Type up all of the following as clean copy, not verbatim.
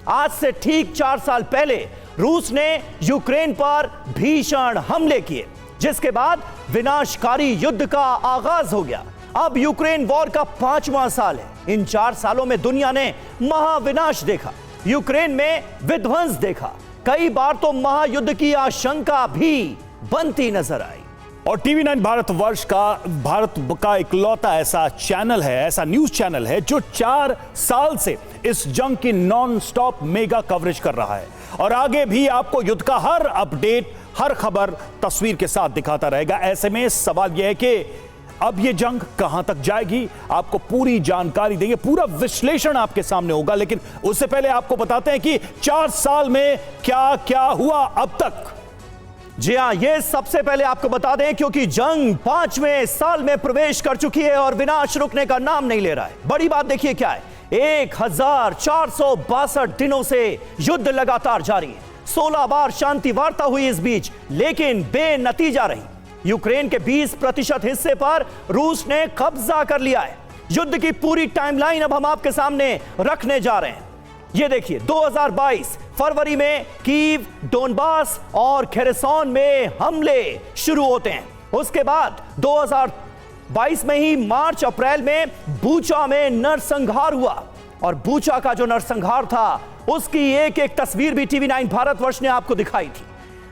आज से ठीक 4 साल पहले रूस ने यूक्रेन पर भीषण हमले किए, जिसके बाद विनाशकारी युद्ध का आगाज हो गया। अब यूक्रेन वॉर का 5वां साल है। इन 4 सालों में दुनिया ने महाविनाश देखा, यूक्रेन में विध्वंस देखा, कई बार तो महायुद्ध की आशंका भी बनती नजर आई। और टीवी 9 भारत का इकलौता ऐसा चैनल है, ऐसा न्यूज चैनल है जो 4 साल से इस जंग की नॉन स्टॉप मेगा कवरेज कर रहा है और आगे भी आपको युद्ध का हर अपडेट, हर खबर तस्वीर के साथ दिखाता रहेगा। ऐसे में सवाल यह है कि अब यह जंग कहां तक जाएगी, आपको पूरी जानकारी देंगे, पूरा विश्लेषण आपके सामने होगा। लेकिन उससे पहले आपको बताते हैं कि 4 साल में क्या क्या हुआ अब तक। जी हां, ये सबसे पहले आपको बता दें क्योंकि जंग 5वें साल में प्रवेश कर चुकी है और विनाश रुकने का नाम नहीं ले रहा है। बड़ी बात देखिए क्या है, 1462 दिनों से युद्ध लगातार जारी है। 16 बार शांति वार्ता हुई इस बीच, लेकिन बेनतीजा रही। यूक्रेन के 20% हिस्से पर रूस ने कब्जा कर लिया है। युद्ध की पूरी टाइमलाइन अब हम आपके सामने रखने जा रहे हैं। ये देखिए, 2022 फरवरी में कीव, डोनबास और खेरसोन में हमले शुरू होते हैं। उसके बाद 2022 में ही मार्च अप्रैल में बूचा में नरसंहार हुआ और बूचा का जो नरसंहार था उसकी एक एक तस्वीर भी टीवी 9 भारतवर्ष ने आपको दिखाई थी।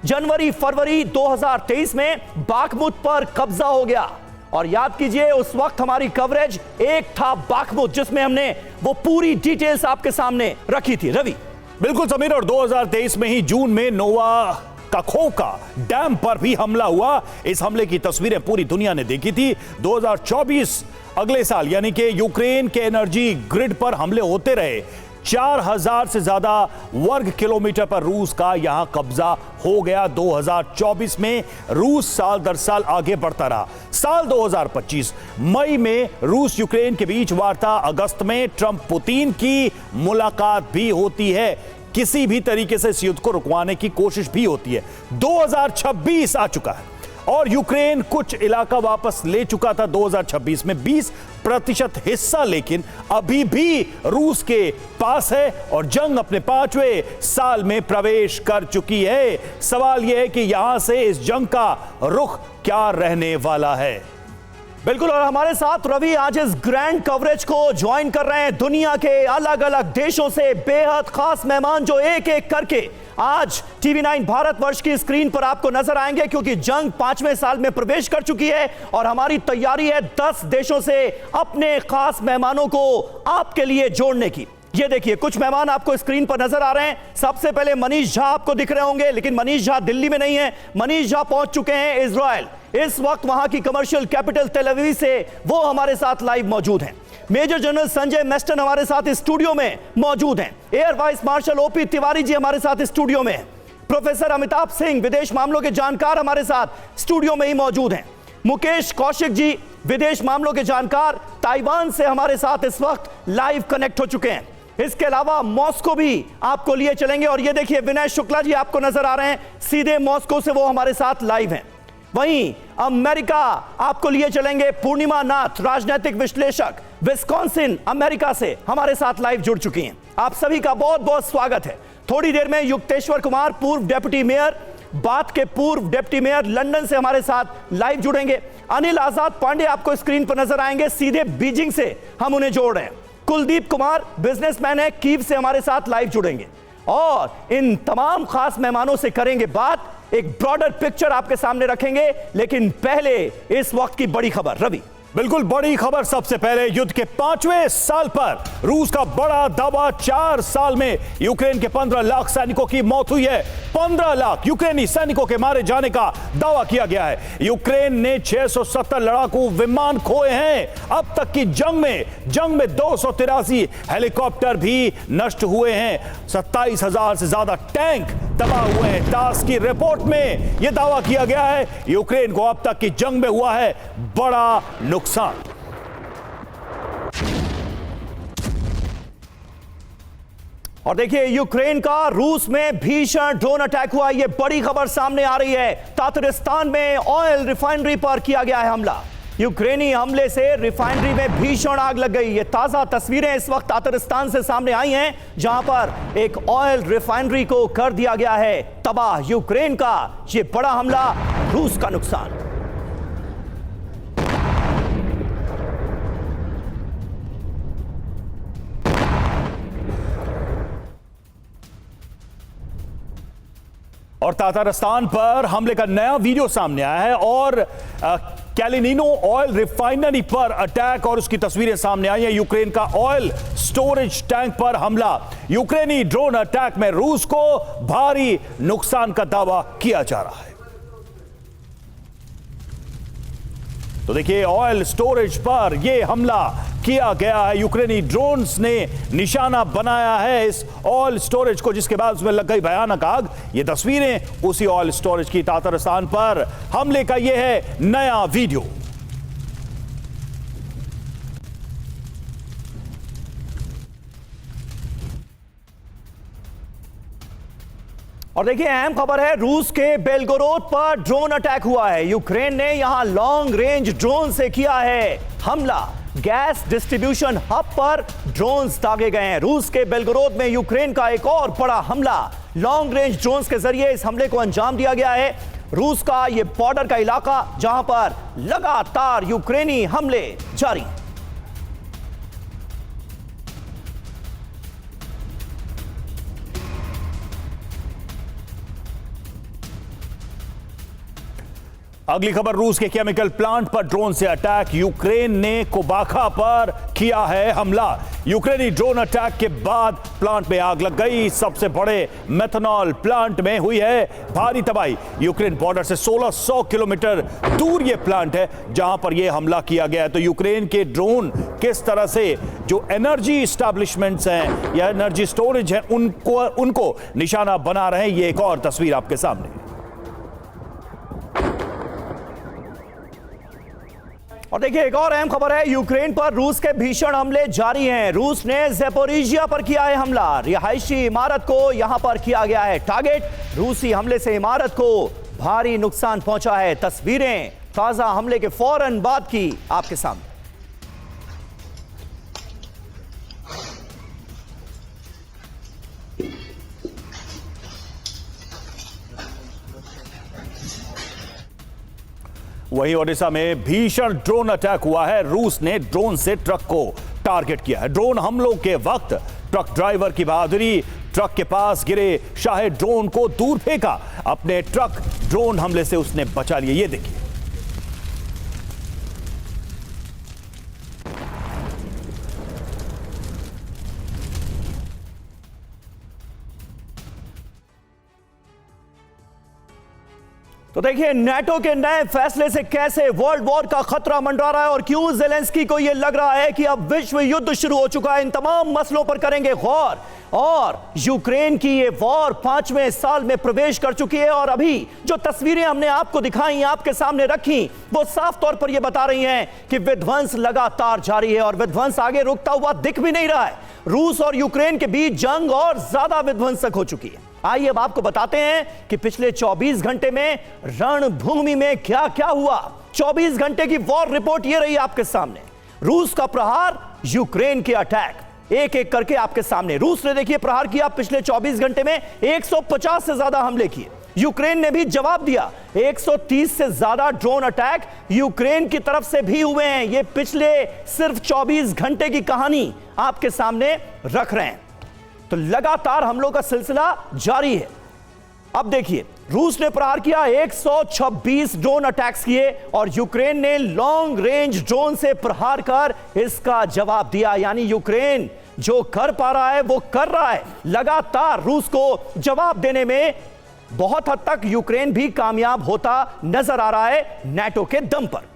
जनवरी फरवरी 2023 में बाखमुत पर कब्जा हो गया और याद कीजिए उस वक्त हमारी कवरेज एक था बाखमुत, जिसमें हमने वो पूरी डिटेल्स आपके सामने रखी थी। रवि बिल्कुल समीर, और 2023 में ही जून में नोवा काखोवका डैम पर भी हमला हुआ। इस हमले की तस्वीरें पूरी दुनिया ने देखी थी। 2024 अगले साल यानी कि यूक्रेन के एनर्जी ग्रिड पर हमले होते रहे। 4000 से ज्यादा वर्ग किलोमीटर पर रूस का यहां कब्जा हो गया। 2024 में रूस साल दर साल आगे बढ़ता रहा। साल 2025 मई में रूस यूक्रेन के बीच वार्ता, अगस्त में ट्रंप पुतिन की मुलाकात भी होती है। किसी भी तरीके से इस युद्ध को रुकवाने की कोशिश भी होती है। 2026 आ चुका है और यूक्रेन कुछ इलाका वापस ले चुका था 2026 में, 20% हिस्सा लेकिन अभी भी रूस के पास है और जंग अपने 5वें साल में प्रवेश कर चुकी है। सवाल यह है कि यहां से इस जंग का रुख क्या रहने वाला है। बिल्कुल, और हमारे साथ रवि आज इस ग्रैंड कवरेज को ज्वाइन कर रहे हैं दुनिया के अलग अलग देशों से बेहद खास मेहमान जो एक एक करके आज टीवी 9 भारतवर्ष की स्क्रीन पर आपको नजर आएंगे, क्योंकि जंग 5वें साल में प्रवेश कर चुकी है और हमारी तैयारी है 10 देशों से अपने खास मेहमानों को आपके लिए जोड़ने की। ये देखिए, कुछ मेहमान आपको स्क्रीन पर नजर आ रहे हैं। सबसे पहले मनीष झा आपको दिख रहे होंगे, लेकिन मनीष झा दिल्ली में नहीं है। मनीष झा पहुंच चुके हैं इजराइल। इस वक्त वहां की कमर्शियल कैपिटल तेल अवीव से वो हमारे साथ लाइव मौजूद हैं। मेजर जनरल संजय मेस्टन हमारे साथ स्टूडियो में मौजूद हैं। Air vice marshal OP Tiwari ji हमारे साथ स्टूडियो में हैं। प्रोफेसर अमिताभ सिंह, विदेश मामलों के जानकार, हमारे साथ स्टूडियो में ही मौजूद हैं। मुकेश कौशिक जी, विदेश मामलों के जानकार, ताइवान से हमारे साथ इस वक्त लाइव कनेक्ट हो चुके हैं। इसके अलावा मॉस्को भी आपको लिए चलेंगे और ये देखिए विनय शुक्ला जी आपको नजर आ रहे हैं, सीधे मॉस्को से वो हमारे साथ लाइव हैं। वहीं अमेरिका आपको लिए चलेंगे, पूर्णिमा नाथ, राजनीतिक विश्लेषक, विस्कॉन्सिन अमेरिका से हमारे साथ लाइव जुड़ चुकी हैं। आप सभी का बहुत बहुत स्वागत है। थोड़ी देर में युक्तेश्वर कुमार, पूर्व डिप्टी मेयर, बात के पूर्व डिप्टी मेयर, लंदन से हमारे साथ लाइव जुड़ेंगे। अनिल आजाद पांडे आपको स्क्रीन पर नजर आएंगे, सीधे बीजिंग से हम उन्हें जोड़ रहे हैं। कुलदीप कुमार बिजनेसमैन है, कीव से हमारे साथ लाइव जुड़ेंगे और इन तमाम खास मेहमानों से करेंगे बात, एक ब्रॉडर पिक्चर आपके सामने रखेंगे। लेकिन पहले इस वक्त की बड़ी खबर। रवि बिल्कुल बड़ी खबर, सबसे पहले युद्ध के 5वें साल पर रूस का बड़ा दावा। 4 साल में यूक्रेन के 15 लाख सैनिकों की मौत हुई है। 15 लाख यूक्रेनी सैनिकों के मारे जाने का दावा किया गया है। यूक्रेन ने 670 लड़ाकू विमान खोए हैं। अब तक की जंग में 283 हेलीकॉप्टर भी नष्ट हुए हैं। 27,000 से ज्यादा टैंक तबाह हुए हैं। टास की रिपोर्ट में यह दावा किया गया है यूक्रेन को अब तक की जंग में हुआ है बड़ा नुकसान। और देखिए, यूक्रेन का रूस में भीषण ड्रोन अटैक हुआ। यह बड़ी खबर सामने आ रही है। तातरिस्तान में ऑयल रिफाइनरी पर किया गया है हमला। यूक्रेनी हमले से रिफाइनरी में भीषण आग लग गई। ये ताजा तस्वीरें इस वक्त तातरिस्तान से सामने आई हैं, जहां पर एक ऑयल रिफाइनरी को कर दिया गया है तबाह। यूक्रेन का ये बड़ा हमला, रूस का नुकसान। और तातारिस्तान पर हमले का नया वीडियो सामने आया है और कैलिनिनो ऑयल रिफाइनरी पर अटैक और उसकी तस्वीरें सामने आई हैं। यूक्रेन का ऑयल स्टोरेज टैंक पर हमला, यूक्रेनी ड्रोन अटैक में रूस को भारी नुकसान का दावा किया जा रहा है। तो देखिए, ऑयल स्टोरेज पर यह हमला किया गया है। यूक्रेनी ड्रोन्स ने निशाना बनाया है इस ऑयल स्टोरेज को, जिसके बाद उसमें लग गई भयानक आग। ये तस्वीरें उसी ऑयल स्टोरेज की। तातारिस्तान पर हमले का यह है नया वीडियो। और देखिए, अहम खबर है, रूस के बेलगोरोद पर ड्रोन अटैक हुआ है। यूक्रेन ने यहां लॉन्ग रेंज ड्रोन से किया है हमला। गैस डिस्ट्रीब्यूशन हब पर ड्रोन्स दागे गए हैं। रूस के बेलगोरोद में यूक्रेन का एक और बड़ा हमला, लॉन्ग रेंज ड्रोन्स के जरिए इस हमले को अंजाम दिया गया है। रूस का यह बॉर्डर का इलाका, जहां पर लगातार यूक्रेनी हमले जारी। अगली खबर, रूस के केमिकल प्लांट पर ड्रोन से अटैक। यूक्रेन ने कोबाखा पर किया है हमला। यूक्रेनी ड्रोन अटैक के बाद प्लांट में आग लग गई। सबसे बड़े मेथनॉल प्लांट में हुई है भारी तबाही। यूक्रेन बॉर्डर से 1600 किलोमीटर दूर यह प्लांट है जहां पर यह हमला किया गया है। तो यूक्रेन के ड्रोन किस तरह से जो एनर्जी एस्टैब्लिशमेंट्स हैं या एनर्जी स्टोरेज है उनको निशाना बना रहे हैं। ये एक और तस्वीर आपके सामने। और देखिए, एक और अहम खबर है, यूक्रेन पर रूस के भीषण हमले जारी हैं। रूस ने ज़ेपोरिजिया पर किया है हमला। रिहायशी इमारत को यहां पर किया गया है टारगेट। रूसी हमले से इमारत को भारी नुकसान पहुंचा है। तस्वीरें ताजा हमले के फौरन बाद की आपके सामने। वहीं ओडिशा में भीषण ड्रोन अटैक हुआ है। रूस ने ड्रोन से ट्रक को टारगेट किया है। ड्रोन हमलों के वक्त ट्रक ड्राइवर की बहादुरी, ट्रक के पास गिरे शाहे ड्रोन को दूर फेंका। अपने ट्रक ड्रोन हमले से उसने बचा लिया। ये देखिए, तो देखिए, नाटो के नए फैसले से कैसे वर्ल्ड वॉर का खतरा मंडरा रहा है और क्यों ज़ेलेंस्की को यह लग रहा है कि अब विश्व युद्ध शुरू हो चुका है। इन तमाम मसलों पर करेंगे गौर। और यूक्रेन की ये वॉर 5वें साल में प्रवेश कर चुकी है और अभी जो तस्वीरें हमने आपको दिखाई, आपके सामने रखी, वो साफ तौर पर यह बता रही हैं कि विध्वंस लगातार जारी है और विध्वंस आगे रुकता हुआ दिख भी नहीं रहा है। रूस और यूक्रेन के बीच जंग और ज्यादा विध्वंसक हो चुकी है। आइए अब आपको बताते हैं कि पिछले 24 घंटे में रणभूमि में क्या क्या हुआ। 24 घंटे की वॉर रिपोर्ट ये रही आपके सामने। रूस का प्रहार, यूक्रेन के अटैक, एक एक करके आपके सामने। रूस ने देखिए प्रहार किया पिछले 24 घंटे में, 150 से ज्यादा हमले किए। यूक्रेन ने भी जवाब दिया, 130 से ज्यादा ड्रोन अटैक यूक्रेन की तरफ से भी हुए हैं। ये पिछले सिर्फ 24 घंटे की कहानी आपके सामने रख रहे हैं। तो लगातार हमलों का सिलसिला जारी है। अब देखिए, रूस ने प्रहार किया, 126 ड्रोन अटैक्स किए और यूक्रेन ने लॉन्ग रेंज ड्रोन से प्रहार कर इसका जवाब दिया। यानी यूक्रेन जो कर पा रहा है वो कर रहा है। लगातार रूस को जवाब देने में बहुत हद तक यूक्रेन भी कामयाब होता नजर आ रहा है नाटो के दम पर।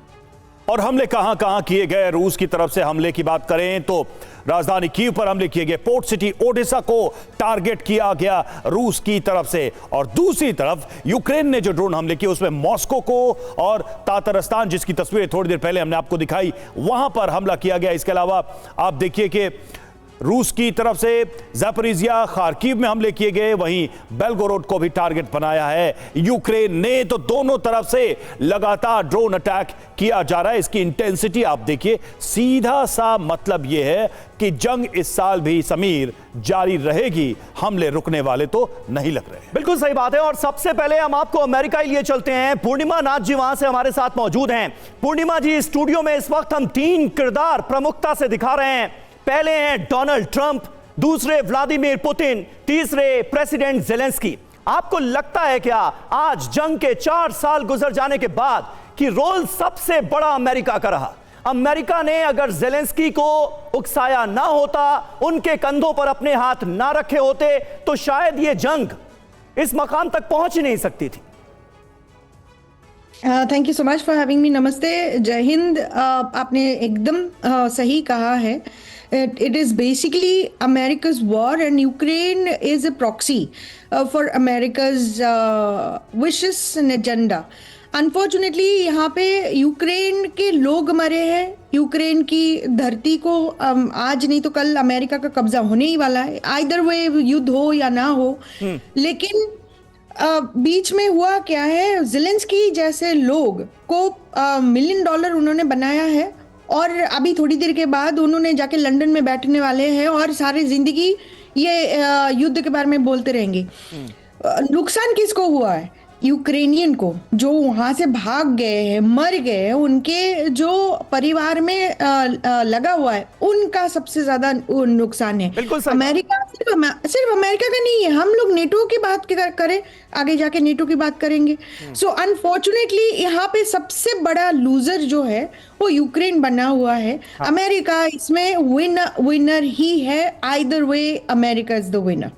और हमले कहां कहां किए गए? रूस की तरफ से हमले की बात करें तो राजधानी कीव पर हमले किए गए। पोर्ट सिटी ओडेसा को टारगेट किया गया रूस की तरफ से। और दूसरी तरफ यूक्रेन ने जो ड्रोन हमले किए उसमें मॉस्को को और तातारिस्तान, जिसकी तस्वीरें थोड़ी देर पहले हमने आपको दिखाई, वहां पर हमला किया गया। इसके अलावा आप देखिए कि रूस की तरफ से ज़ैपोरिज़िया, खार्किव में हमले किए गए, वहीं बेलगोरोड को भी टारगेट बनाया है यूक्रेन ने। तो दोनों तरफ से लगातार ड्रोन अटैक किया जा रहा है। इसकी इंटेंसिटी आप देखिए, सीधा सा मतलब यह है कि जंग इस साल भी समीर जारी रहेगी, हमले रुकने वाले तो नहीं लग रहे। बिल्कुल सही बात है। और सबसे पहले हम आपको अमेरिका लिए चलते हैं। पूर्णिमा नाथ जी वहां से हमारे साथ मौजूद हैं। पूर्णिमा जी, स्टूडियो में इस वक्त हम 3 किरदार प्रमुखता से दिखा रहे हैं। पहले हैं डोनाल्ड ट्रंप, दूसरे व्लादिमीर पुतिन, तीसरे प्रेसिडेंट जेलेंस्की। आपको लगता है क्या आज जंग के 4 साल गुजर जाने के बाद कि रोल सबसे बड़ा अमेरिका का रहा? अमेरिका ने अगर जेलेंस्की को उकसाया ना होता, उनके कंधों पर अपने हाथ ना रखे होते, तो शायद ये जंग इस मकाम तक पहुंच ही नहीं सकती थी। Thank you so much for having me. नमस्ते, जय हिंद। आपने एकदम सही कहा है। It is basically America's war and Ukraine is a proxy for America's wishes and agenda. Unfortunately, यहाँ पे यूक्रेन के लोग मरे हैं। यूक्रेन की धरती को आज नहीं तो कल अमेरिका का कब्जा होने ही वाला है, आइदर वे युद्ध हो या ना हो। लेकिन बीच में हुआ क्या है, ज़ेलेंस्की जैसे लोग को $1 मिलियन उन्होंने बनाया है और अभी थोड़ी देर के बाद उन्होंने जाके लंदन में बैठने वाले हैं और सारी जिंदगी ये युद्ध के बारे में बोलते रहेंगे। नुकसान किसको हुआ है? यूक्रेनियन को, जो वहां से भाग गए हैं, मर गए हैं, उनके जो परिवार में लगा हुआ है, उनका सबसे ज्यादा नुकसान है। अमेरिका सिर्फ अमेरिका का नहीं है। हम लोग नेटो की बात करें, आगे जाके नेटो की बात करेंगे। सो अनफॉर्चुनेटली यहाँ पे सबसे बड़ा लूजर जो है वो यूक्रेन बना हुआ है। अमेरिका इसमें विनर ही है। Either way America is the winner.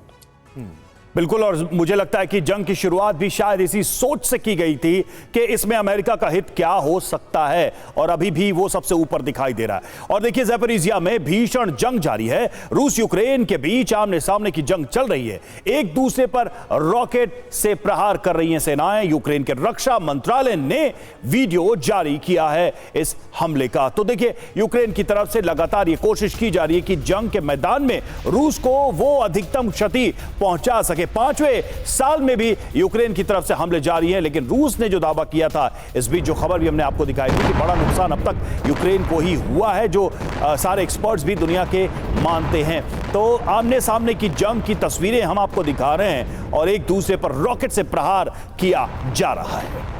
बिल्कुल, और मुझे लगता है कि जंग की शुरुआत भी शायद इसी सोच से की गई थी कि इसमें अमेरिका का हित क्या हो सकता है, और अभी भी वो सबसे ऊपर दिखाई दे रहा है। और देखिए, ज़ैपोरिज़िया में भीषण जंग जारी है। रूस यूक्रेन के बीच आमने सामने की जंग चल रही है। एक दूसरे पर रॉकेट से प्रहार कर रही हैं सेनाएं। यूक्रेन के रक्षा मंत्रालय ने वीडियो जारी किया है इस हमले का। तो देखिए, यूक्रेन की तरफ से लगातार ये कोशिश की जा रही है कि जंग के मैदान में रूस को वो अधिकतम क्षति पहुंचा सके। 5वें साल में भी यूक्रेन की तरफ से हमले जारी हैं, लेकिन रूस ने जो दावा किया था, इस बीच जो खबर भी हमने आपको दिखाई थी कि बड़ा नुकसान अब तक यूक्रेन को ही हुआ है, जो सारे एक्सपर्ट्स भी दुनिया के मानते हैं। तो आमने सामने की जंग की तस्वीरें हम आपको दिखा रहे हैं और एक दूसरे पर रॉकेट से प्रहार किया जा रहा है।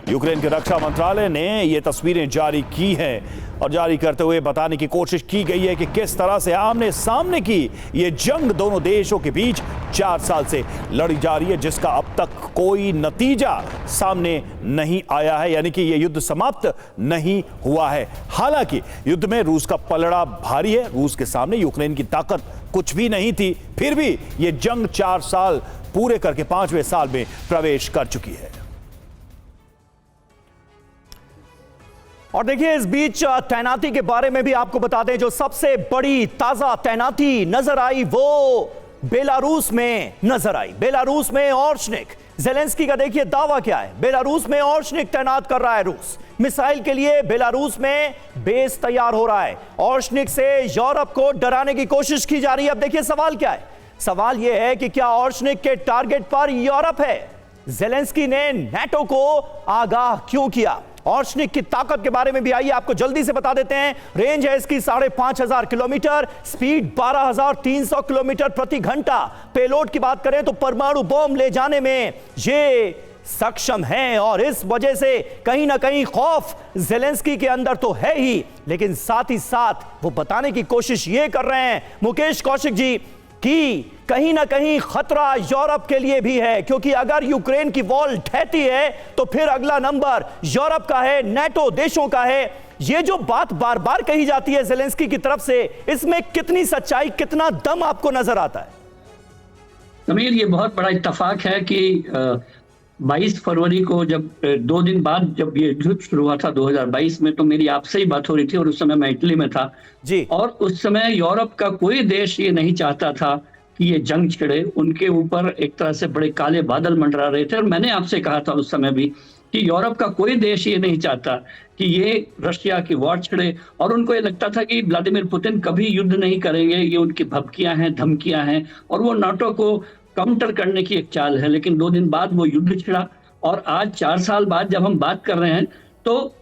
यूक्रेन के रक्षा मंत्रालय ने ये तस्वीरें जारी की हैं और जारी करते हुए बताने की कोशिश की गई है कि किस तरह से आमने सामने की ये जंग दोनों देशों के बीच 4 साल से लड़ी जा रही है, जिसका अब तक कोई नतीजा सामने नहीं आया है, यानी कि ये युद्ध समाप्त नहीं हुआ है। हालांकि युद्ध में रूस का पलड़ा भारी है। रूस के सामने यूक्रेन की ताकत कुछ भी नहीं थी, फिर भी ये जंग 4 साल पूरे करके 5वें साल में प्रवेश कर चुकी है। और देखिए, इस बीच तैनाती के बारे में भी आपको बता दें, जो सबसे बड़ी ताजा तैनाती नजर आई वो बेलारूस में नजर आई। बेलारूस में ओर्शनिक, जेलेंस्की का देखिए दावा क्या है। बेलारूस में ओर्शनिक तैनात कर रहा है रूस। मिसाइल के लिए बेलारूस में बेस तैयार हो रहा है। ओर्शनिक से यूरोप को डराने की कोशिश की जा रही है। अब देखिए सवाल क्या है। सवाल यह है कि क्या ओर्शनिक के टारगेट पर यूरोप है? जेलेंस्की ने नाटो को आगाह क्यों किया? ओर्शनिक की ताकत के बारे में भी आइए आपको जल्दी से बता देते हैं। रेंज है इसकी 5,500 किलोमीटर, स्पीड 12,300 किलोमीटर प्रति घंटा। पेलोड की बात करें तो परमाणु बम ले जाने में ये सक्षम हैं, और इस वजह से कहीं ना कहीं खौफ जेलेंस्की के अंदर तो है ही, लेकिन साथ ही साथ वो बताने की कोशिश ये कर रहे हैं मुकेश कौशिक जी कि कहीं ना कहीं खतरा यूरोप के लिए भी है, क्योंकि अगर यूक्रेन की वॉल ढहती है तो फिर अगला नंबर यूरोप का है, नाटो देशों का है। ये जो बात बार बार कही जाती है जेलेंस्की की तरफ से, इसमें कितनी सच्चाई, कितना दम आपको नजर आता है? समीर, ये बहुत बड़ा इत्तेफाक है कि 22 फरवरी को, जब 2 दिन बाद जब ये युद्ध शुरू हुआ था 2022 में, तो मेरी आपसे ही बात हो रही थी और उस समय मैं इटली में था जी। और उस समय यूरोप का कोई देश ये नहीं चाहता था कि ये जंग छिड़े। उनके ऊपर एक तरह से बड़े काले बादल मंडरा रहे थे, और मैंने आपसे कहा था उस समय भी कि यूरोप का कोई देश ये नहीं चाहता कि ये रशिया की वॉर छिड़े, और उनको ये लगता था कि व्लादिमीर पुतिन कभी युद्ध नहीं करेंगे, ये उनकी भपकियां हैं, धमकियां हैं, और वो नाटो को काउंटर करने की एक चाल है। लेकिन 2 दिन बाद वो युद्ध छिड़ा, और आज 4 साल बाद जब हम बात कर रहे हैं तो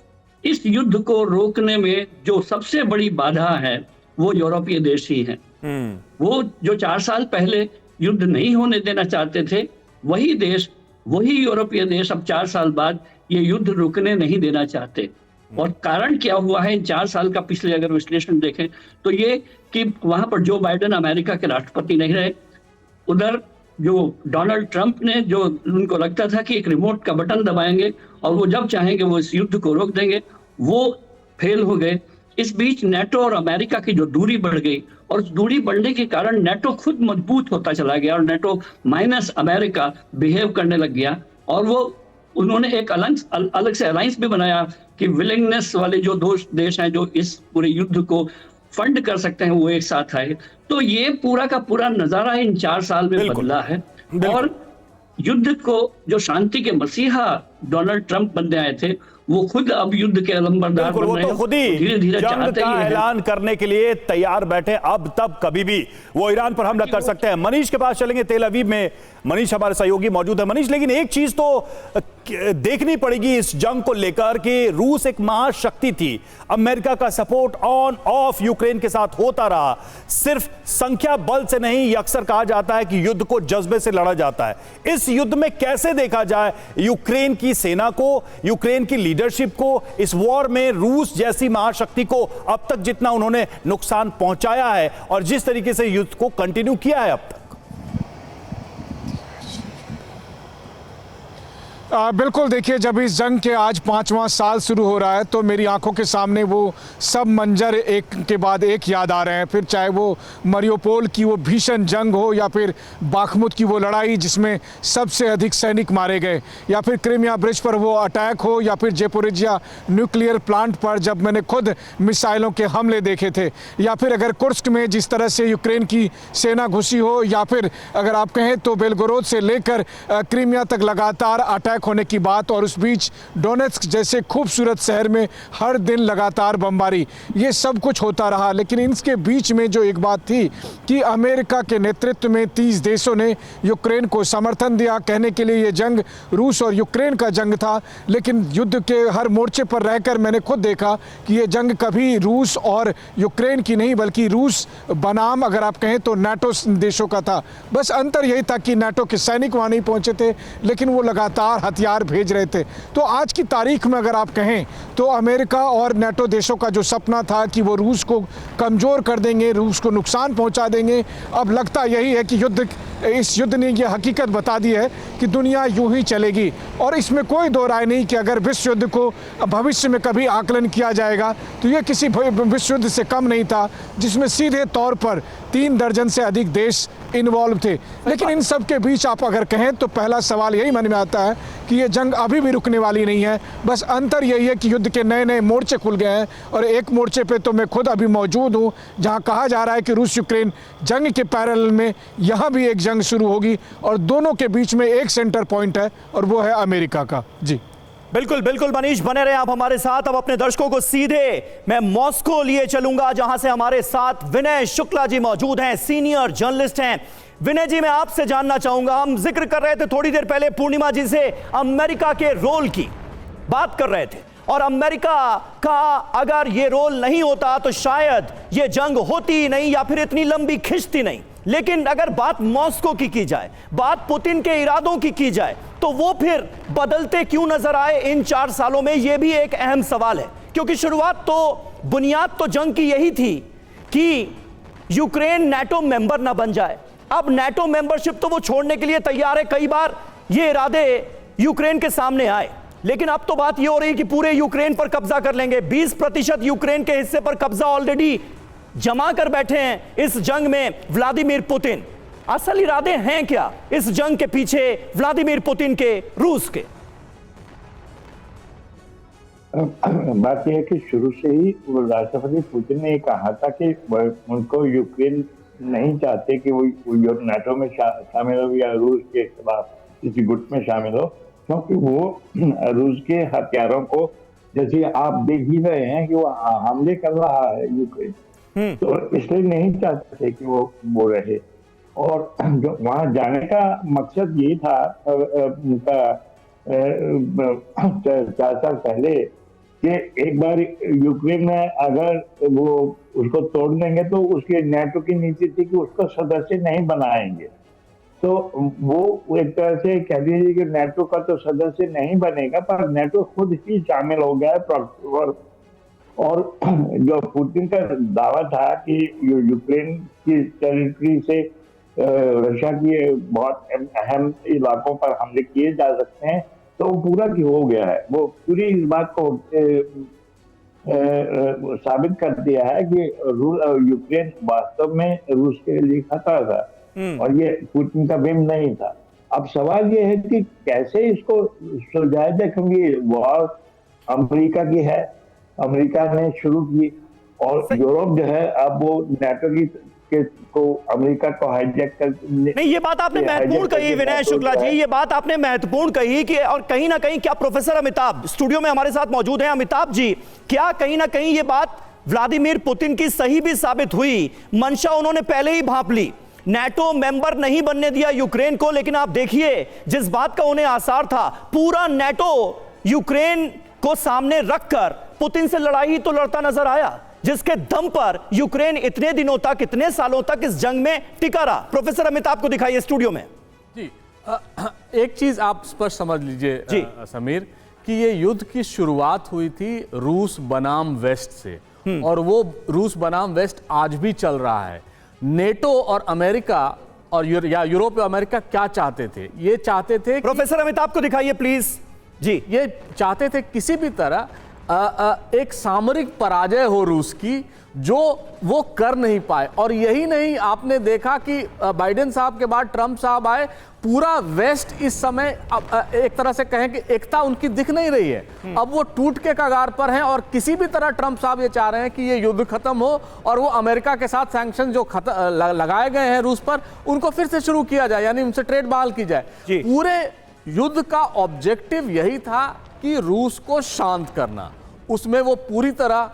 इस युद्ध को रोकने में जो सबसे बड़ी बाधा है वो यूरोपीय देश ही हैं। वो जो 4 साल पहले युद्ध नहीं होने देना चाहते थे, वही देश, वही यूरोपीय देश अब 4 साल बाद ये युद्ध रुकने नहीं देना चाहते। और कारण क्या हुआ है इन 4 साल का, पिछले अगर विश्लेषण देखें तो ये कि वहां पर जो बाइडेन अमेरिका के राष्ट्रपति नहीं रहे, उधर जो डोनाल्ड ट्रंप ने, जो उनको लगता था कि एक रिमोट का बटन दबाएंगे और वो जब चाहेंगे वो इस युद्ध को रोक देंगे, वो फेल हो गए। इस बीच नेटो और अमेरिका की जो दूरी बढ़ गई, और उस दूरी बढ़ने के कारण नेटो खुद मजबूत होता चला गया और नेटो माइनस अमेरिका बिहेव करने लग गया, और वो उन्होंने एक अलग से अलायंस भी बनाया कि विलिंगनेस वाले जो देश हैं जो इस पूरे युद्ध को फंड कर सकते हैं वो एक साथ आए। तो ये पूरा का पूरा नजारा इन 4 साल में बदला है। और युद्ध को जो शांति के मसीहा डोनाल्ड ट्रंप बनने आए थे, वो खुद अब युद्ध के अलंबरदार बन रहे हैं। वो खुद ही धीरे-धीरे जंग का ऐलान करने के लिए तैयार बैठे, अब तब कभी भी वो ईरान पर हमला कर सकते हैं। मनीष के पास चलेंगे, तेल अवीव में मनीष हमारे सहयोगी मौजूद है। मनीष, लेकिन एक चीज तो देखनी पड़ेगी इस जंग को लेकर कि रूस एक महाशक्ति थी, अमेरिका का सपोर्ट ऑन ऑफ यूक्रेन के साथ होता रहा, सिर्फ संख्या बल से नहीं, ये अक्सर कहा जाता है कि युद्ध को जज्बे से लड़ा जाता है। इस युद्ध में कैसे देखा जाए यूक्रेन की सेना को, यूक्रेन की लीडरशिप को, इस वॉर में रूस जैसी महाशक्ति को अब तक जितना उन्होंने नुकसान पहुंचाया है और जिस तरीके से युद्ध को कंटिन्यू किया है अब तक? बिल्कुल, देखिए, जब इस जंग के आज 5वां साल शुरू हो रहा है तो मेरी आंखों के सामने वो सब मंजर एक के बाद एक याद आ रहे हैं। फिर चाहे वो मरियोपोल की वो भीषण जंग हो, या फिर बाखमुत की वो लड़ाई जिसमें सबसे अधिक सैनिक मारे गए, या फिर क्रीमिया ब्रिज पर वो अटैक हो, या फिर जेपोरिजिया न्यूक्लियर प्लांट पर जब मैंने खुद मिसाइलों के हमले देखे थे, या फिर अगर कुर्स्क में जिस तरह से यूक्रेन की सेना घुसी हो, या फिर अगर आप कहें तो बेलगोरोद से लेकर क्रीमिया तक लगातार अटैक होने की बात, और उस बीच डोनेट्स्क जैसे खूबसूरत शहर में हर दिन लगातार बमबारी, ये सब कुछ होता रहा। लेकिन इनके बीच में जो एक बात थी कि अमेरिका के नेतृत्व में 30 देशों ने यूक्रेन को समर्थन दिया, कहने के लिए ये जंग रूस और यूक्रेन का जंग था। लेकिन युद्ध के हर मोर्चे पर रहकर मैंने खुद देखा कि ये जंग कभी रूस और यूक्रेन की नहीं, बल्कि रूस बनाम अगर आप कहें तो नाटो देशों का था। बस अंतर यही था कि नाटो के सैनिक वहाँ नहीं पहुँचे थे, लेकिन वो लगातार हथियार भेज रहे थे। तो आज की तारीख में अगर आप कहें तो अमेरिका और नाटो देशों का जो सपना था कि वो रूस को कमज़ोर कर देंगे, रूस को नुकसान पहुंचा देंगे, अब लगता यही है कि इस युद्ध ने यह हकीकत बता दी है कि दुनिया यूं ही चलेगी। और इसमें कोई दो राय नहीं कि अगर विश्व युद्ध को भविष्य में कभी आकलन किया जाएगा तो यह किसी विश्व युद्ध से कम नहीं था जिसमें सीधे तौर पर 3 दर्जन से अधिक देश इन्वॉल्व थे। लेकिन इन सब के बीच आप अगर कहें तो पहला सवाल यही मन में आता है कि ये जंग अभी भी रुकने वाली नहीं है। बस अंतर यही है कि युद्ध के नए नए मोर्चे खुल गए हैं, और एक मोर्चे पे तो मैं खुद अभी मौजूद हूँ जहाँ कहा जा रहा है कि रूस यूक्रेन जंग के पैरेलल में यहाँ भी एक जंग शुरू होगी, और दोनों के बीच में एक सेंटर पॉइंट है और वो है अमेरिका का। जी बिल्कुल बिल्कुल मनीष, बने रहे आप हमारे साथ। अब अपने दर्शकों को सीधे मैं मॉस्को लिए चलूंगा जहां से हमारे साथ विनय शुक्ला जी मौजूद हैं, सीनियर जर्नलिस्ट हैं। विनय जी, मैं आपसे जानना चाहूंगा, हम जिक्र कर रहे थे थोड़ी देर पहले पूर्णिमा जी से अमेरिका के रोल की बात कर रहे थे, और अमेरिका का अगर ये रोल नहीं होता तो शायद ये जंग होती ही नहीं या फिर इतनी लंबी खिंचती नहीं। लेकिन अगर बात मॉस्को की जाए, बात पुतिन के इरादों की जाए, तो वो फिर बदलते क्यों नजर आए इन 4 सालों में? ये भी एक अहम सवाल है, क्योंकि शुरुआत तो, बुनियाद तो जंग की यही थी कि यूक्रेन नाटो मेंबर ना बन जाए। अब नाटो मेंबरशिप तो वो छोड़ने के लिए तैयार है, कई बार ये इरादे यूक्रेन के सामने आए, लेकिन अब तो बात ये हो रही है कि पूरे यूक्रेन पर कब्जा कर लेंगे। 20% यूक्रेन के हिस्से पर कब्जा ऑलरेडी जमा कर बैठे हैं इस जंग में व्लादिमीर पुतिन। असल इरादे हैं क्या इस जंग के पीछे व्लादिमीर पुतिन के, रूस के? बात यह है कि शुरू से ही राष्ट्रपति पुतिन ने कहा था कि उनको यूक्रेन नहीं चाहते कि वो नाटो में शामिल हो या रूस के खिलाफ किसी गुट में शामिल हो। क्योंकि वो रूस के हथियारों को, जैसे आप देख ही रहे हैं कि वो हमले कर रहा है यूक्रेन, तो इसलिए नहीं चाहते थे कि वो रहे। और जो वहां जाने का मकसद ये था उनका 4 साल पहले कि एक बार यूक्रेन में अगर वो उसको तोड़ देंगे तो उसके नेटो की नीति थी कि उसको सदस्य नहीं बनाएंगे। तो वो एक तरह से कह दीजिए कि नेटो का तो सदस्य नहीं बनेगा, पर नेटो खुद ही शामिल हो गया है। और जो पुतिन का दावा था कि यूक्रेन की टेरिटरी से रशिया की बहुत अहम इलाकों पर हमले किए जा सकते हैं, तो वो पूरा की हो गया है। वो पूरी इस बात को साबित कर दिया है कि यूक्रेन वास्तव में रूस के लिए खतरा था और ये पुतिन का विम नहीं था। अब सवाल ये है कि कैसे इसको सुलझाया जाए, क्योंकि वॉर अमेरिका की है, अमेरिका ने शुरू की, और यूरोप जो है अब वो नेटो को अमेरिका को हाईजैक कर। नहीं, ये बात आपने महत्वपूर्ण कही विनय शुक्ला जी, ये बात आपने महत्वपूर्ण कही कि और कहीं ना कहीं क्या प्रोफेसर अमिताभ स्टूडियो में हमारे साथ मौजूद हैं। अमिताभ जी, क्या कहीं ना कहीं ये बात व्लादिमीर पुतिन की सही भी साबित हुई? मंशा उन्होंने पहले ही भांप ली, नेटो मेंबर नहीं बनने दिया यूक्रेन को, लेकिन आप देखिए जिस बात का उन्हें आसार था, पूरा नेटो यूक्रेन को सामने रखकर पुतिन से लड़ाई ही तो लड़ता नजर आया, जिसके दम पर यूक्रेन इतने दिनों तक, इतने सालों तक इस जंग में टिका रहा। प्रोफेसर अमिताभ को दिखाइए स्टूडियो में। जी, एक चीज आप स्पष्ट समझ लीजिए समीर, कि ये युद्ध की शुरुआत हुई थी रूस बनाम वेस्ट से, और वो रूस बनाम वेस्ट आज भी चल रहा है। नेटो और अमेरिका और यूरोप और अमेरिका क्या चाहते थे? ये चाहते थे, प्रोफेसर अमिताभ को दिखाइए प्लीज जी। ये चाहते थे किसी भी तरह एक सामरिक पराजय हो रूस की, जो वो कर नहीं पाए। और यही नहीं, आपने देखा कि बाइडेन साहब के बाद ट्रंप साहब आए, पूरा वेस्ट इस समय एक तरह से कहें कि एकता उनकी दिख नहीं रही है। अब वो टूट के कगार पर हैं, और किसी भी तरह ट्रंप साहब ये चाह रहे हैं कि ये युद्ध खत्म हो और वो अमेरिका के साथ सैंक्शन जो लगाए गए हैं रूस पर, उनको फिर से शुरू किया जाए, यानी उनसे ट्रेड बहाल की जाए। पूरे युद्ध का ऑब्जेक्टिव यही था कि रूस को शांत करना। उसमें वो पूरी तरह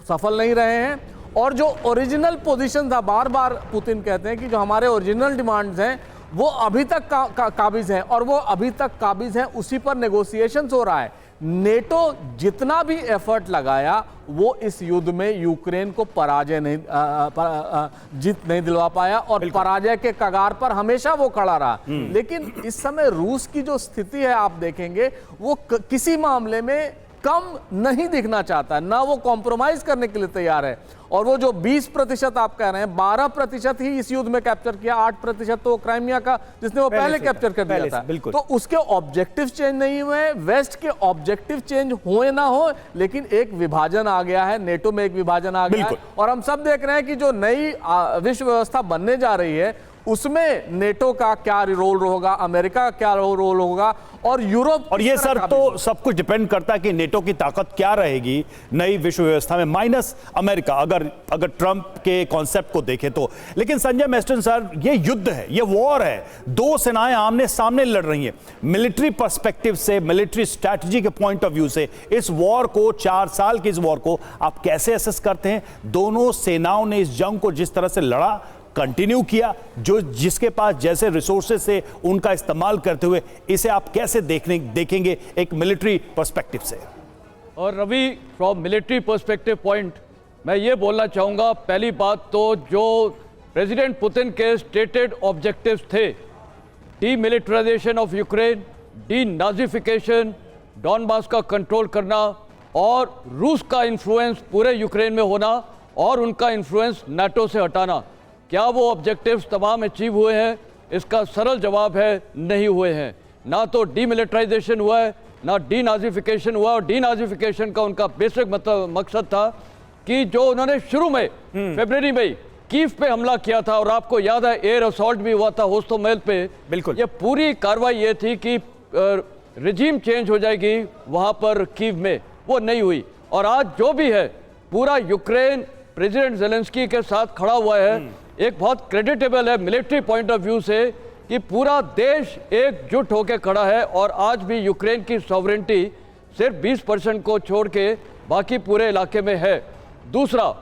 सफल नहीं रहे हैं, और जो ओरिजिनल पोजीशन था, बार बार पुतिन कहते हैं कि जो हमारे ओरिजिनल डिमांड्स हैं वो अभी तक काबिज हैं, और वो अभी तक काबिज हैं, उसी पर नेगोशिएशंस हो रहा है। नेटो जितना भी एफर्ट लगाया, वो इस युद्ध में यूक्रेन को पराजय नहीं जीत नहीं दिलवा पाया, और पराजय के कगार पर हमेशा वो खड़ा रहा। लेकिन इस समय रूस की जो स्थिति है, आप देखेंगे वो किसी मामले में कम नहीं दिखना चाहता है, ना वो कॉम्प्रोमाइज करने के लिए तैयार है। और वो जो 20% आप कह रहे हैं, 12% ही इस युद्ध में कैप्चर किया, 8% तो क्राइमिया का जिसने वो पहले कैप्चर कर दिया था। तो उसके ऑब्जेक्टिव चेंज नहीं हुए, वेस्ट के ऑब्जेक्टिव चेंज हुए ना हो, लेकिन एक विभाजन आ गया है, नेटो में एक विभाजन आ गया है। और हम सब देख रहे हैं कि जो नई विश्व व्यवस्था बनने जा रही है, उसमें नेटो का क्या रोल होगा, अमेरिका का क्या रोल होगा, और यूरोप। और ये सर तो सब कुछ डिपेंड करता है कि नेटो की ताकत क्या रहेगी नई विश्व व्यवस्था में, माइनस अमेरिका, अगर ट्रंप के कॉन्सेप्ट को देखें तो। लेकिन संजय मेस्टन सर, ये युद्ध है, ये वॉर है, दो सेनाएं आमने सामने लड़ रही हैं। मिलिट्री पर्सपेक्टिव से, मिलिट्री स्ट्रैटेजी के पॉइंट ऑफ व्यू से इस वॉर को, 4 साल की इस वॉर को आप कैसे असेस करते हैं? दोनों सेनाओं ने इस जंग को जिस तरह से लड़ा, कंटिन्यू किया, जो जिसके पास जैसे रिसोर्सेज से उनका इस्तेमाल करते हुए, इसे आप कैसे देखेंगे एक मिलिट्री पर्सपेक्टिव से? और Ravi, from military perspective point मैं ये बोलना चाहूँगा, पहली बात तो जो प्रेसिडेंट पुतिन के स्टेटेड ऑब्जेक्टिव्स थे, demilitarisation of Ukraine, denazification, Donbas का कंट्रोल करना, और रूस का इन्फ्लुएंस पूरे यूक्रेन में होना, और उनका इन्फ्लुएंस नाटो से हटाना, क्या वो ऑब्जेक्टिव्स तमाम अचीव हुए हैं? इसका सरल जवाब है नहीं हुए हैं। ना तो डीमिलिटराइजेशन हुआ है, ना डीनाजिफिकेशन हुआ। और डीनाजिफिकेशन का उनका बेसिक मकसद था कि जो उन्होंने शुरू में फरवरी में कीव पे हमला किया था, और आपको याद है एयर असॉल्ट भी हुआ था होस्टोमेल पे, बिल्कुल, ये पूरी कार्रवाई ये थी कि रिजीम चेंज हो जाएगी वहाँ पर कीव में, वो नहीं हुई। और आज जो भी है, पूरा यूक्रेन प्रेसिडेंट ज़ेलेंस्की के साथ खड़ा हुआ है, एक बहुत क्रेडिटेबल है मिलिट्री पॉइंट ऑफ व्यू से कि पूरा देश एकजुट होकर खड़ा है और आज भी यूक्रेन की सॉवरेंटी सिर्फ 20% को छोड़ के बाकी पूरे इलाके में है। दूसरा,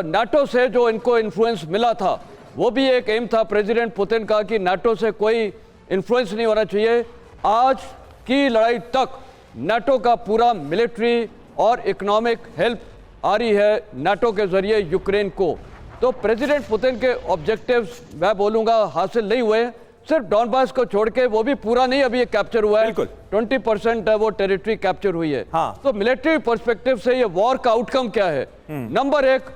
नाटो से जो इनको इन्फ्लुएंस मिला था वो भी एक एम था प्रेसिडेंट पुतिन का कि नाटो से कोई इन्फ्लुएंस नहीं होना चाहिए। आज की लड़ाई तक नाटो का पूरा मिलिट्री और इकोनॉमिक हेल्प आ रही है नाटो के जरिए यूक्रेन को। तो प्रेसिडेंट पुतिन के ऑब्जेक्टिव्स मैं बोलूँगा हासिल नहीं हुए, सिर्फ डॉनबास को छोड़ के, वो भी पूरा नहीं अभी ये कैप्चर हुआ है, 20% है वो टेरिटरी कैप्चर हुई है। हाँ। तो मिलिट्री पर्सपेक्टिव से ये वॉर का आउटकम क्या है? नंबर एक,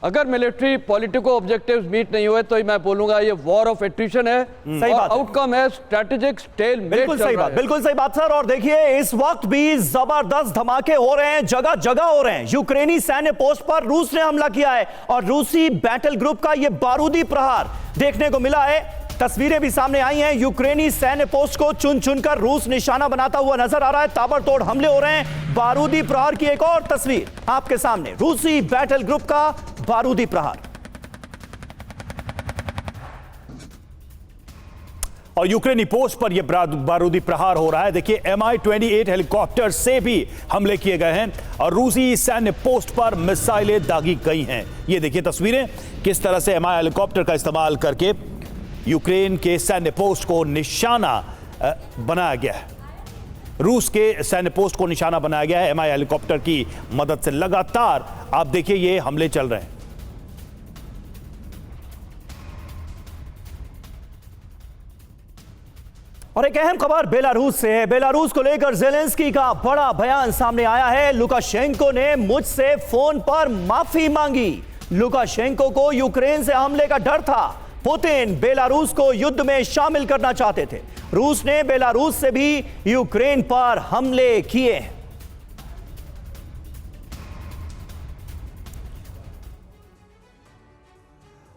अगर मिलिट्री पॉलिटिको ऑब्जेक्टिव्स मीट नहीं हुए तो मैं बोलूंगा ये वॉर ऑफ एट्रिशन है। सही और बात है। आउटकम है स्ट्रेटेजिक स्टेलमेट। बिल्कुल सही बात, बिल्कुल सही बात सर। और देखिए इस वक्त भी जबरदस्त धमाके हो रहे हैं, जगह जगह हो रहे हैं। यूक्रेनी सैन्य पोस्ट पर रूस ने हमला किया है और रूसी बैटल ग्रुप का यह बारूदी प्रहार देखने को मिला है। तस्वीरें भी सामने आई हैं, यूक्रेनी सैन्य पोस्ट को चुन चुनकर रूस निशाना बनाता हुआ नजर आ रहा है। ताबड़तोड़ हमले हो रहे हैं। बारूदी प्रहार की एक और तस्वीर आपके सामने, रूसी बैटल ग्रुप का बारूदी प्रहार। और यूक्रेनी पोस्ट पर यह बारूदी प्रहार हो रहा है। देखिए Mi-28 हेलीकॉप्टर से भी हमले किए गए हैं और रूसी सैन्य पोस्ट पर मिसाइलें दागी गई हैं। ये देखिए तस्वीरें, किस तरह से Mi हेलीकॉप्टर का इस्तेमाल करके यूक्रेन के सैन्य पोस्ट को निशाना बनाया गया है। रूस के सैन्य पोस्ट को निशाना बनाया गया है Mi हेलीकॉप्टर की मदद से। लगातार आप देखिए ये हमले चल रहे हैं। और एक अहम खबर बेलारूस से है। बेलारूस को लेकर ज़ेलेंस्की का बड़ा बयान सामने आया है। लुकाशेंको ने मुझसे फोन पर माफी मांगी। लुकाशेंको को यूक्रेन से हमले का डर था। पुतिन बेलारूस को युद्ध में शामिल करना चाहते थे। रूस ने बेलारूस से भी यूक्रेन पर हमले किए।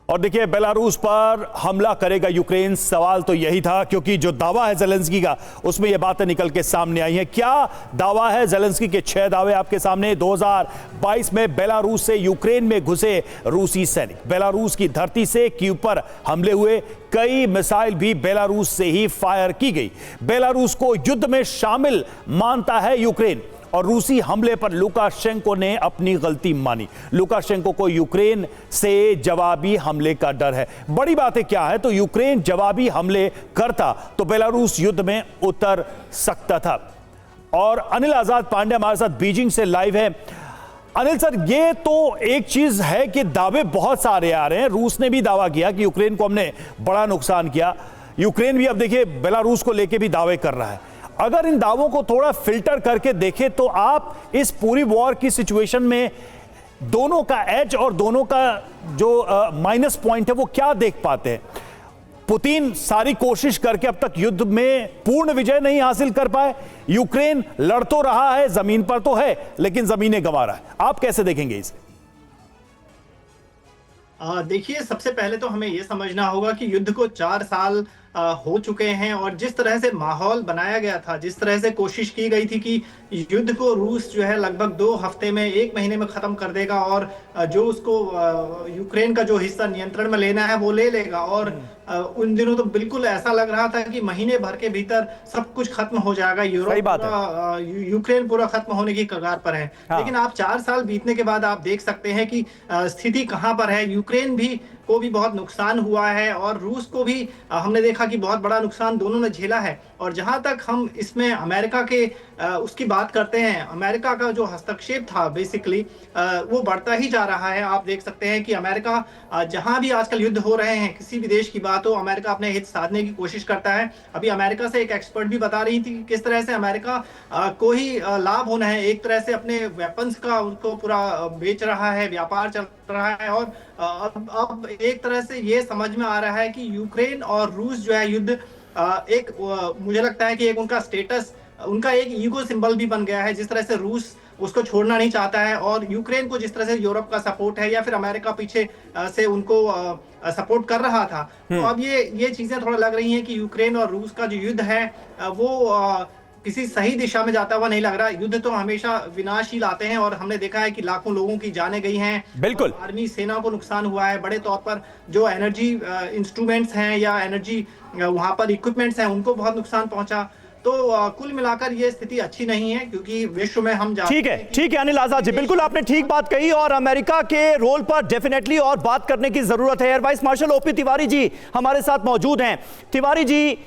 और देखिए बेलारूस पर हमला करेगा यूक्रेन, सवाल तो यही था, क्योंकि जो दावा है ज़ेलेंस्की का उसमें यह बातें निकल के सामने आई हैं। क्या दावा है ज़ेलेंस्की के? 6 दावे आपके सामने। 2022 में बेलारूस से यूक्रेन में घुसे रूसी सैनिक, बेलारूस की धरती से कीव पर हमले हुए, कई मिसाइल भी बेलारूस से ही फायर की गई। बेलारूस को युद्ध में शामिल मानता है यूक्रेन और रूसी हमले पर लुकाशेंको ने अपनी गलती मानी। लुकाशेंको को यूक्रेन से जवाबी हमले का डर है। बड़ी बातें क्या है, तो यूक्रेन जवाबी हमले करता तो बेलारूस युद्ध में उतर सकता था। और अनिल आजाद पांडे हमारे साथ बीजिंग से लाइव है। अनिल सर, ये तो एक चीज है कि दावे बहुत सारे आ रहे हैं। रूस ने भी दावा किया कि यूक्रेन को हमने बड़ा नुकसान किया। यूक्रेन भी अब देखिए बेलारूस को लेकर भी दावे कर रहा है। अगर इन दावों को थोड़ा फिल्टर करके देखें तो आप इस पूरी वॉर की सिचुएशन में दोनों का एज और दोनों का जो माइनस पॉइंट है वो क्या देख पाते हैं? पुतिन सारी कोशिश करके अब तक युद्ध में पूर्ण विजय नहीं हासिल कर पाए। यूक्रेन लड़ तो रहा है, जमीन पर तो है, लेकिन जमीनें गंवा रहा है। आप कैसे देखेंगे इसे? देखिए, सबसे पहले तो हमें यह समझना होगा कि युद्ध को 4 साल हो चुके हैं और जिस तरह से माहौल बनाया गया था, जिस तरह से कोशिश की गई थी कि युद्ध को रूस जो है लगभग 2 हफ्ते में, 1 महीने में खत्म कर देगा और जो उसको यूक्रेन का जो हिस्सा नियंत्रण में लेना है वो ले लेगा। और उन दिनों तो बिल्कुल ऐसा लग रहा था कि महीने भर के भीतर सब कुछ खत्म हो जाएगा, यूक्रेन पूरा खत्म होने की कगार पर है। हाँ। लेकिन आप 4 साल बीतने के बाद आप देख सकते हैं कि स्थिति कहां पर है। यूक्रेन को भी बहुत नुकसान हुआ है और रूस को भी हमने देखा कि बहुत बड़ा नुकसान दोनों ने झेला है। और जहां तक हम इसमें अमेरिका के उसकी बात करते हैं, अमेरिका का जो हस्तक्षेप था बेसिकली वो बढ़ता ही जा रहा है। आप देख सकते हैं कि अमेरिका जहां भी आजकल युद्ध हो रहे हैं, किसी भी देश की बात हो, अमेरिका अपने हित साधने की कोशिश करता है। अभी अमेरिका से एक एक्सपर्ट भी बता रही थी कि किस तरह से अमेरिका को ही लाभ होना है, एक तरह से अपने वेपन्स का उनको पूरा बेच रहा है, व्यापार चल रहा है। और अब एक तरह से ये समझ में आ रहा है कि यूक्रेन और रूस जो है युद्ध एक मुझे लगता है कि एक उनका स्टेटस, उनका एक ईगो सिंबल भी बन गया है। जिस तरह से रूस उसको छोड़ना नहीं चाहता है और यूक्रेन को जिस तरह से यूरोप का सपोर्ट है या फिर अमेरिका पीछे से उनको सपोर्ट कर रहा था, तो अब ये चीजें थोड़ा लग रही हैं कि यूक्रेन और रूस का जो युद्ध है वो किसी सही दिशा में जाता हुआ नहीं लग रहा। युद्ध तो हमेशा विनाश ही लाते हैं और हमने देखा है कि लाखों लोगों की जानें गई हैं। बिल्कुल। आर्मी सेना को नुकसान हुआ है बड़े तौर पर। जो एनर्जी इंस्ट्रूमेंट्स हैं या एनर्जी वहां पर इक्विपमेंट्स हैं उनको बहुत नुकसान पहुंचा। तो कुल मिलाकर ये स्थिति अच्छी नहीं है क्योंकि विश्व में हम ठीक है अनिल आजाद जी, बिल्कुल आपने ठीक बात कही और अमेरिका के रोल पर डेफिनेटली और बात करने की जरूरत है। Air vice marshal OP Tiwari ji हमारे साथ मौजूद हैं। तिवारी जी,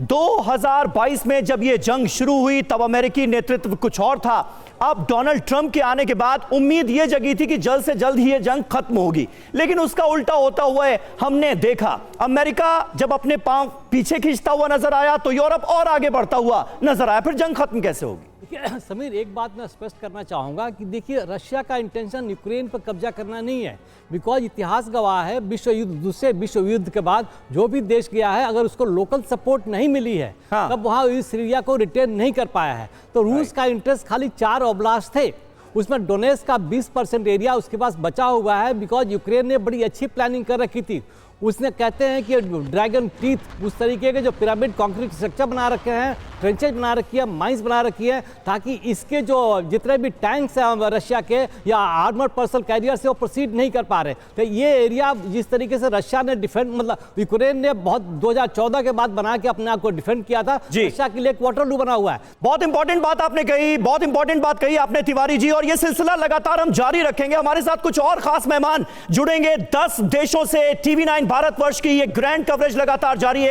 2022 में जब यह जंग शुरू हुई तब अमेरिकी नेतृत्व कुछ और था। अब डोनाल्ड ट्रंप के आने के बाद उम्मीद यह जगी थी कि जल्द से जल्द ही यह जंग खत्म होगी, लेकिन उसका उल्टा होता हुआ हमने देखा। अमेरिका जब अपने पांव पीछे खींचता हुआ नजर आया तो यूरोप और आगे बढ़ता हुआ नजर आया। फिर जंग खत्म कैसे होगी? समीर, एक बात मैं स्पष्ट करना चाहूँगा कि देखिए, रशिया का इंटेंशन यूक्रेन पर कब्जा करना नहीं है। बिकॉज इतिहास गवाह है, विश्व युद्ध, दूसरे विश्व युद्ध के बाद जो भी देश गया है, अगर उसको लोकल सपोर्ट नहीं मिली है तब वहाँ सीरिया को रिटेन नहीं कर पाया है। तो रूस का इंटरेस्ट खाली 4 ओब्लास्ट थे, उसमें डोनेट्स्क का 20% एरिया उसके पास बचा हुआ है। बिकॉज यूक्रेन ने बड़ी अच्छी प्लानिंग कर रखी थी। उसने कहते हैं कि ड्रैगन टीथ उस तरीके के जो पिरामिड कंक्रीट स्ट्रक्चर बना रखे हैं, ट्रेंचेज बना रखी है, माइंस बना रखी है, ताकि इसके जो जितने भी टैंक्स हैं रशिया के या आर्मर्ड पर्सनल कैरियर से वो प्रोसीड नहीं कर पा रहे। तो ये एरिया जिस तरीके से रशिया ने डिफेंड, मतलब यूक्रेन ने बहुत 2014 के बाद बना के अपने आप को डिफेंड किया था, रशिया के लिए एक वाटरलू बना हुआ है। बहुत इंपॉर्टेंट बात आपने कही, बहुत इंपॉर्टेंट बात कही आपने तिवारी जी, और ये सिलसिला लगातार हम जारी रखेंगे। हमारे साथ कुछ और खास मेहमान जुड़ेंगे 10 देशों से। टीवी 9 भारतवर्ष की ये ग्रैंड कवरेज लगातार जारी है।